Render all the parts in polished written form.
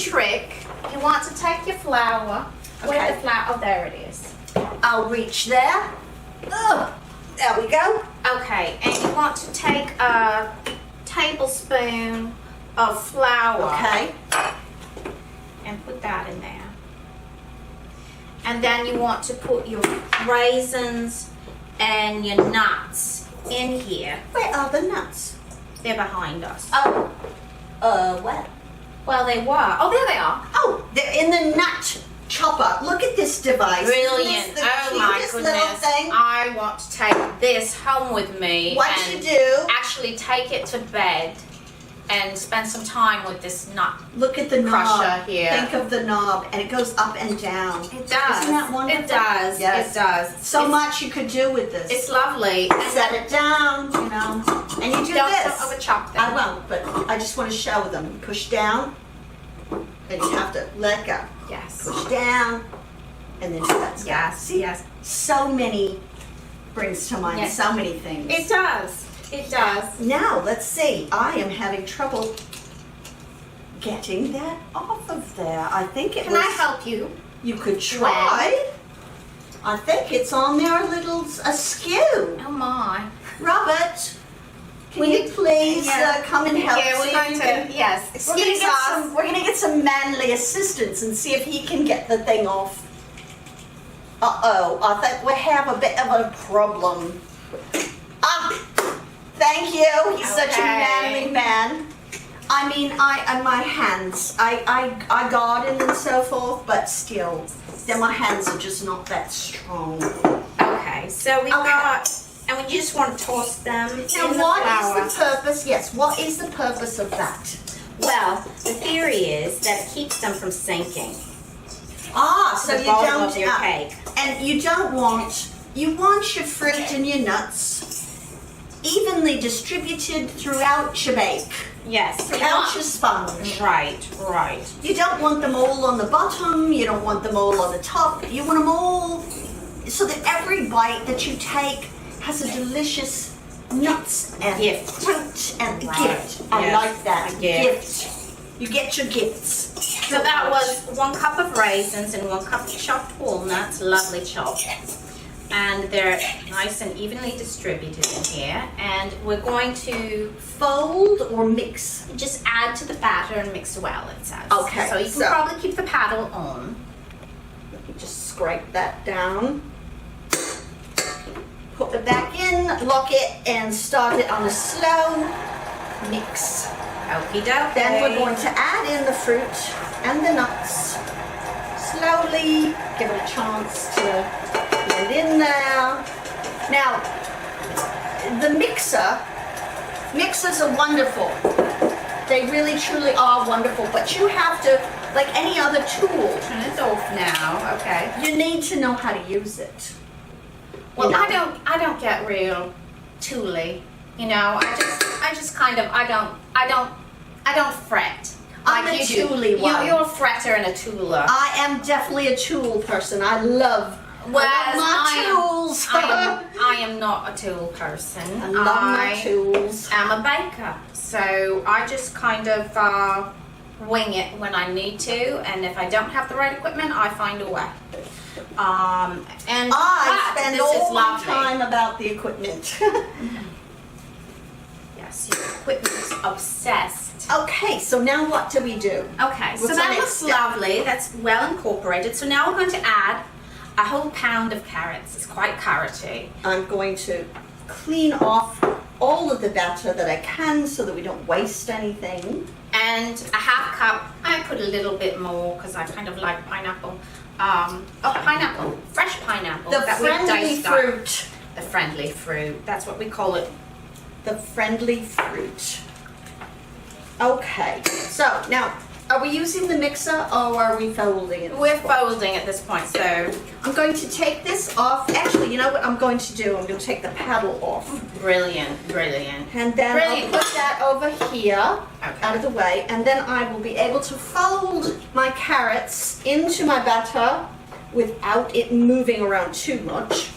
trick. You want to take your flour. Okay. Where's the flour? Oh, there it is. I'll reach there. Oh, there we go. Okay, and you want to take a tablespoon of flour. Okay. And put that in there. And then you want to put your raisins and your nuts in here. Where are the nuts? They're behind us. Oh, where? Well, they were. Oh, there they are. Oh, they're in the nut chopper. Look at this device. Brilliant. Isn't this the Oh my cutest little goodness. thing? I want to take this home with me. What and you do? Actually take it to bed and spend some time with this nut. Look at the Crusher knob. here. Think of the knob, and it goes up and down. It does. Isn't that wonderful? It does. Yes. It does. So much you could do with this. It's lovely. Set it down, you know, and you do Don't this. over chop them. I won't, but I just want to show them. Push down, and you have to let go. Yes. Push down, and then let go. Yes. See, Yes. so many brings to mind Yes. so many things. It does. It does. Now, let's see. I am having trouble getting that off of there. I think it Can was... I help you? You could try. I think it's on there a little askew. Oh my. Robert, can you please come and help? Yeah, we're see if going you to. can- Yes. We're gonna Excuse get us. some. We're gonna get some manly assistance and see if he can get the thing off. Uh-oh, I think we have a bit of a problem. Ah, thank you. He's such a manly man. I mean, my hands, I garden and so forth, but still, then my hands are just not that strong. Okay. So we've got, and we just want to toss them Now, in the what flour. is the purpose? Yes, what is the purpose of that? Well, the theory is that it keeps them from sinking. Ah, so The you bottom don't of your cake. and you don't want your fruit and your nuts evenly distributed throughout your bake, Yes. throughout your sponge. Right. Right. You don't want them all on the bottom. You don't want them all on the top. You want them all so that every bite that you take has a delicious nuts and Gift. fruit and Right. gift. I Yes, like that. a gift. You get your gifts. So that was 1 cup of raisins and 1 cup of chopped walnuts, lovely chopped. And they're nice and evenly distributed in here. And we're going to Fold or mix. just add to the batter and mix well, it says. Okay, So you can so- probably keep the paddle on. Let me just scrape that down. Put it back in, lock it, and start it on a slow mix. Okie dokie. Then we're going to add in the fruit and the nuts. Slowly, give it a chance to blend in there. Now, the mixers are wonderful. They really truly are wonderful, but you have to, like any other tool, Turn it off now. Okay. you need to know how to use it. Well, You know? I don't get real tooly. You know, I just kind of I don't fret. I'm like a you do. tooly one. You're a fretter and a tooler. I am definitely a tool person. I love Whereas my tools. I am not a tool person. I love my tools. I'm a baker, so I just kind of wing it when I need to, and if I don't have the right equipment, I find a way. And I but spend this all is my lovely. time about the equipment. Yes, your equipment's obsessed. Okay, so now what do we do? Okay, so What's the that next looks step? lovely. That's well incorporated. So now we're going to add a whole pound of carrots. It's quite carroty. I'm going to clean off all of the batter that I can so that we don't waste anything. And a half cup, I put a little bit more because I kind of like pineapple. Pineapple, fresh pineapple. The that we friendly diced up. fruit. The friendly fruit. That's what we call it. The friendly fruit. Okay, so now, are we using the mixer or are we folding it? We're folding at this point, so I'm going to take this off. Actually, you know what I'm going to do? I'm going to take the paddle off. brilliant, brilliant. And then Brilliant. I'll put that over here, Okay. out of the way, and then I will be able to fold my carrots into my batter without it moving around too much.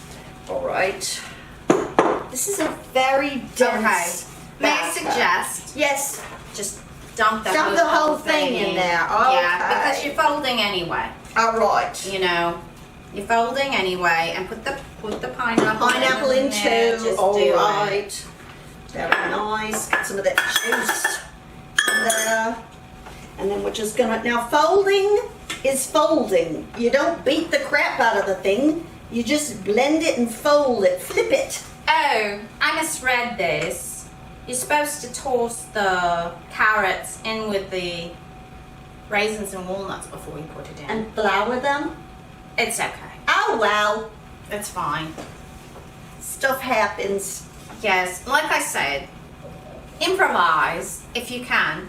All right. This is a very dense Okay. May I batter. suggest Yes. just dump the whole thing in there. Okay. Yeah, because you're folding anyway. All right. You know, you're folding anyway, and put the pineapple in there. too. Just All do right. it. Very nice. Get some of that juice in there. And then we're just gonna, now folding is folding. You don't beat the crap out of the thing. You just blend it and fold it, flip it. Oh, I misread this. You're supposed to toss the carrots in with the raisins and walnuts before you put it in. And flour them. It's okay. Oh well, It's fine. stuff happens. Yes, like I said, improvise if you can.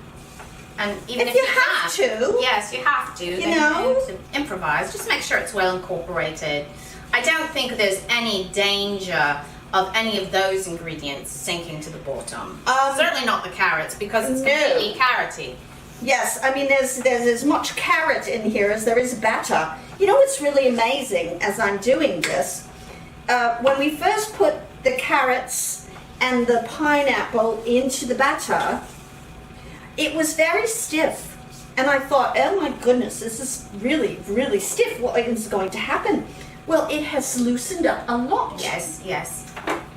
And even If if you have to. Yes, you have to. You then know. need to improvise. Just make sure it's well incorporated. I don't think there's any danger of any of those ingredients sinking to the bottom. Certainly not the carrots, because it's completely carroty. Yes, I mean there's as much carrot in here as there is batter. You know what's really amazing as I'm doing this? When we first put the carrots and the pineapple into the batter, it was very stiff. And I thought, oh my goodness, this is really, really stiff. What is going to happen? Well, it has loosened up a lot. Yes, yes.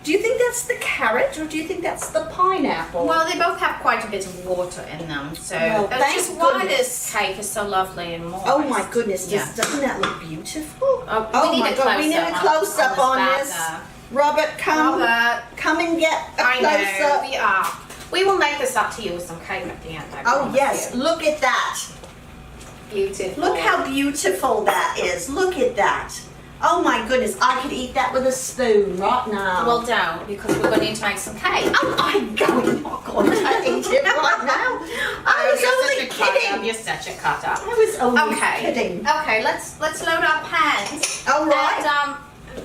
Do you think that's the carrot or do you think that's the pineapple? Well, they both have quite a bit of water in them, so Well, that's thank just why goodness. this cake is so lovely and moist. Oh my goodness, Yeah. doesn't that look beautiful? Oh, we need my a God, we need a close-up close-up on this this. batter. Robert, come and get a I know, close-up. we are. We will make this up to you with some cake at the end. I Oh promise yes, you. look at that. Beautiful. Look how beautiful that is. Look at that. Oh my goodness, I could eat that with a spoon right now. Well, don't, because we're going to need to make some cake. I'm not going to eat it right now. I was only kidding. You're such a cut up. I was only Okay. kidding. Okay, let's load our pans. All right. And,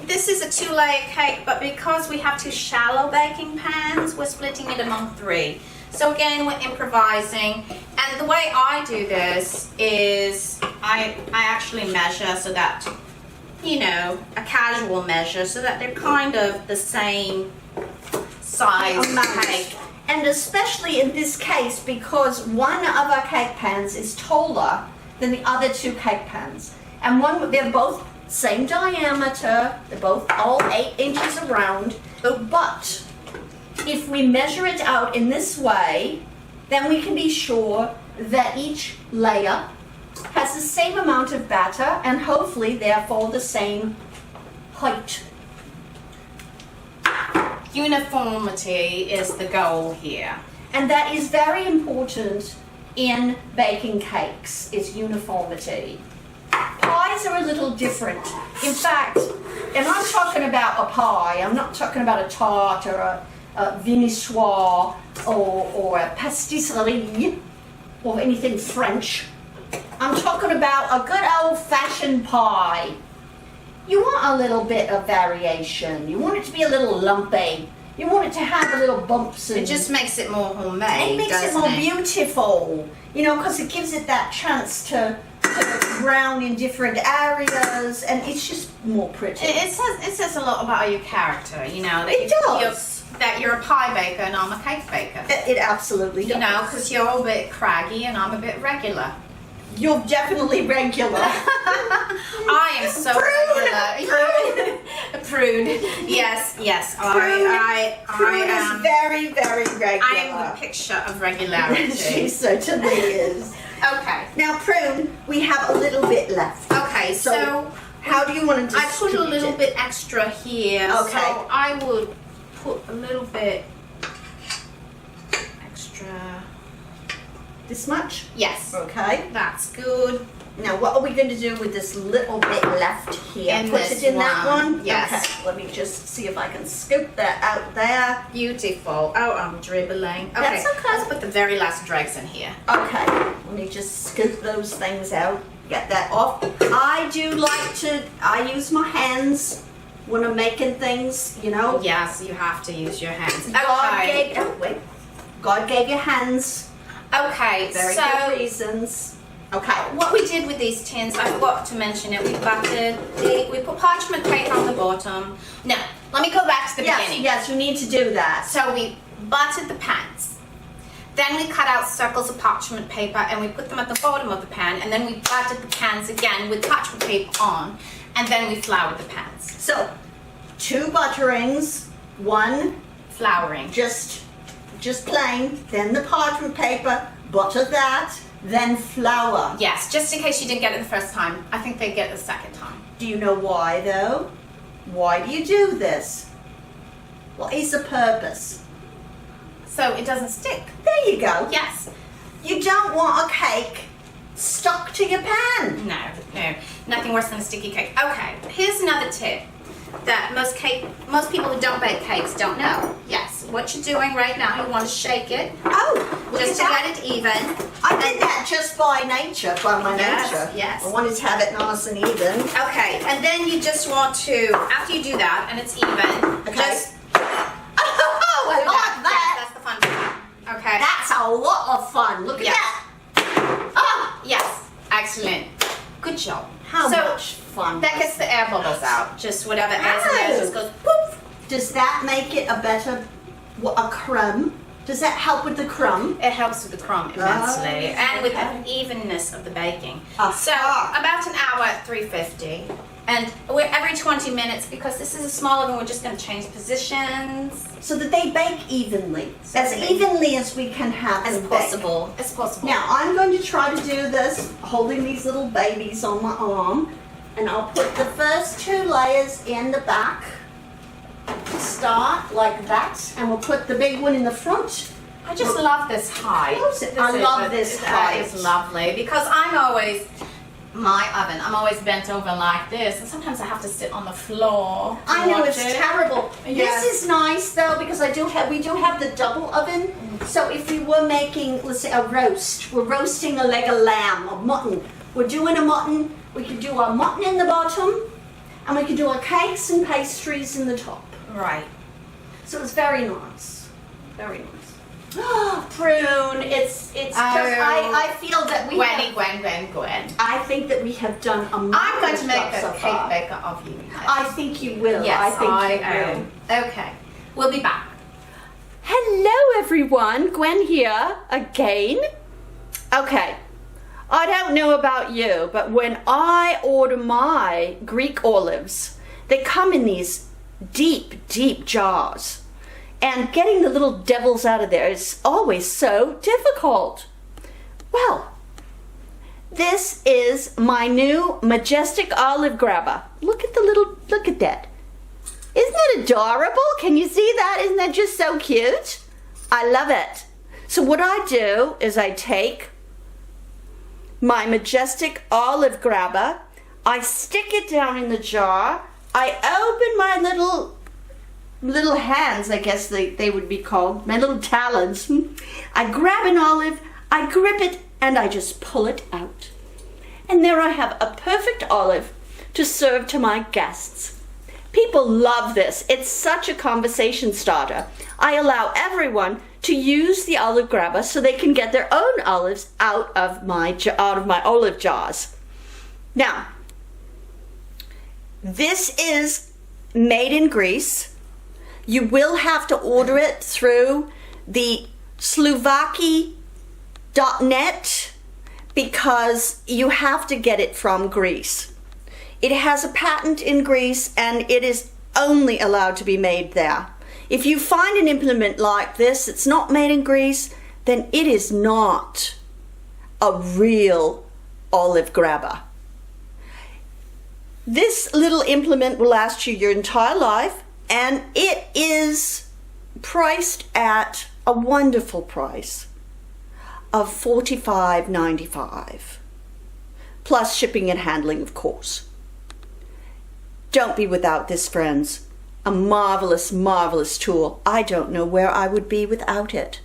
this is a 2-layer cake, but because we have 2 shallow baking pans, we're splitting it among 3. So again, we're improvising. And the way I do this is I actually measure so that, you know, a casual measure so that they're kind of the same size cake. And especially in this case, because one of our cake pans is taller than the other 2 cake pans. And they're both same diameter, they're both all 8 inches around, but if we measure it out in this way, then we can be sure that each layer has the same amount of batter and hopefully therefore the same height. Uniformity is the goal here. And that is very important in baking cakes, is uniformity. Pies are a little different. In fact, and I'm talking about a pie, I'm not talking about a tart or a vinissoir or a pastisserie or anything French. I'm talking about a good old-fashioned pie. You want a little bit of variation. You want it to be a little lumpy. You want it to have a little bumps. And It just makes it more homemade. it makes it doesn't more beautiful, you know, because it gives it that chance to brown in different areas, and it's just more pretty. It says a lot about your character, you know. That It does. That you're a pie baker and I'm a cake baker. It absolutely does. You know, because you're a bit craggy and I'm a bit regular. You're definitely regular. I am so regular. Prune. Yes. Prune is very, very regular. I am the picture of regularity. She certainly is. Okay. Now, Prune, we have a little bit left. Okay, so how do you want to I put a distribute little it? bit extra here. Okay. So I would put a little bit extra. This much? Yes. Okay. That's good. Now, what are we going to do with this little bit left here? In Put this it in that one, one? yes. Okay, let me just see if I can scoop that out there. Beautiful. Oh, I'm dribbling. Okay. That's okay. Let's put the very last dregs in here. Okay, let me just scoop those things out, get that off. I use my hands when I'm making things, you know. Yes, you have to use your hands. God gave you hands. Okay, Very so good reasons. Okay. what we did with these tins, I forgot to mention it. We put parchment paper on the bottom. No, let me go back to the beginning. Yes, you need to do that. So we buttered the pans. Then we cut out circles of parchment paper and we put them at the bottom of the pan, and then we buttered the pans again with parchment paper on, and then we floured the pans. So 2 butterings, 1 Flouring. just plain, then the parchment paper, butter that, then flour. Yes, just in case you didn't get it the first time. I think they get it the second time. Do you know why though? Why do you do this? What is the purpose? So it doesn't stick. There you go. Yes. You don't want a cake stuck to your pan. No, nothing worse than a sticky cake. Okay, here's another tip that most people who don't bake cakes don't know. Yes, what you're doing right now, you want to shake it. Oh, look just at to that. get it even. I did that just by nature, by my Yes, nature. yes. I wanted to have it nice and even. Okay, and then you just want to, after you do that and it's even, Okay. just Oh, I do like that. Yes, that's the fun part. Okay. That's a lot of fun. Look at Yes. that. Ah, Yes, excellent. Good job. how So, much fun. that gets the air bubbles out. Just whatever air's in Oh. there just goes poof. Does that make it a better, a crumb? Does that help with the crumb? It helps with the crumb immensely, Oh, and with okay. the evenness of the baking. Aha. So about an hour at 350, and we're every 20 minutes, because this is a small oven. We're just going to change positions So that they bake evenly. So As they- evenly as we can have as them bake. possible. As possible. Now I'm going to try to do this holding these little babies on my arm, and I'll put the first 2 layers in the back to start like that, and we'll put the big one in the front. I just love this height. Close it. I love this That height. is lovely, because I'm always I'm always bent over like this, and sometimes I have to sit on the floor. to I know watch it's it. terrible. Yes. This is nice though, because we do have the double oven. So if we were making, let's say, a roast, we're roasting a leg of lamb or mutton. We're doing a mutton. We could do our mutton in the bottom, and we could do our cakes and pastries in the top. Right. So it's very nice. Very nice. Prune, it's just, I feel that we Gwen. I think that we have done a I'm going marvelous to make job a so cake far. baker of you. I think you will. Yes, I think I you will. am. Okay, we'll be back. Hello everyone, Gwen here again. Okay, I don't know about you, but when I order my Greek olives, they come in these deep, deep jars. And getting the little devils out of there is always so difficult. Well, this is my new Majestic Olive Grabber. Look at that. Isn't that adorable? Can you see that? Isn't that just so cute? I love it. So what I do is I take my Majestic Olive Grabber, I stick it down in the jar, I open my little hands, I guess they would be called, my little talons. I grab an olive, I grip it, and I just pull it out. And there I have a perfect olive to serve to my guests. People love this. It's such a conversation starter. I allow everyone to use the olive grabber so they can get their own olives out of my olive jars. Now, this is made in Greece. You will have to order it through the Slovaki.net because you have to get it from Greece. It has a patent in Greece and it is only allowed to be made there. If you find an implement like this, it's not made in Greece, then it is not a real olive grabber. This little implement will last you your entire life, and it is priced at a wonderful price of $45.95, plus shipping and handling, of course. Don't be without this, friends. A marvelous, marvelous tool. I don't know where I would be without it.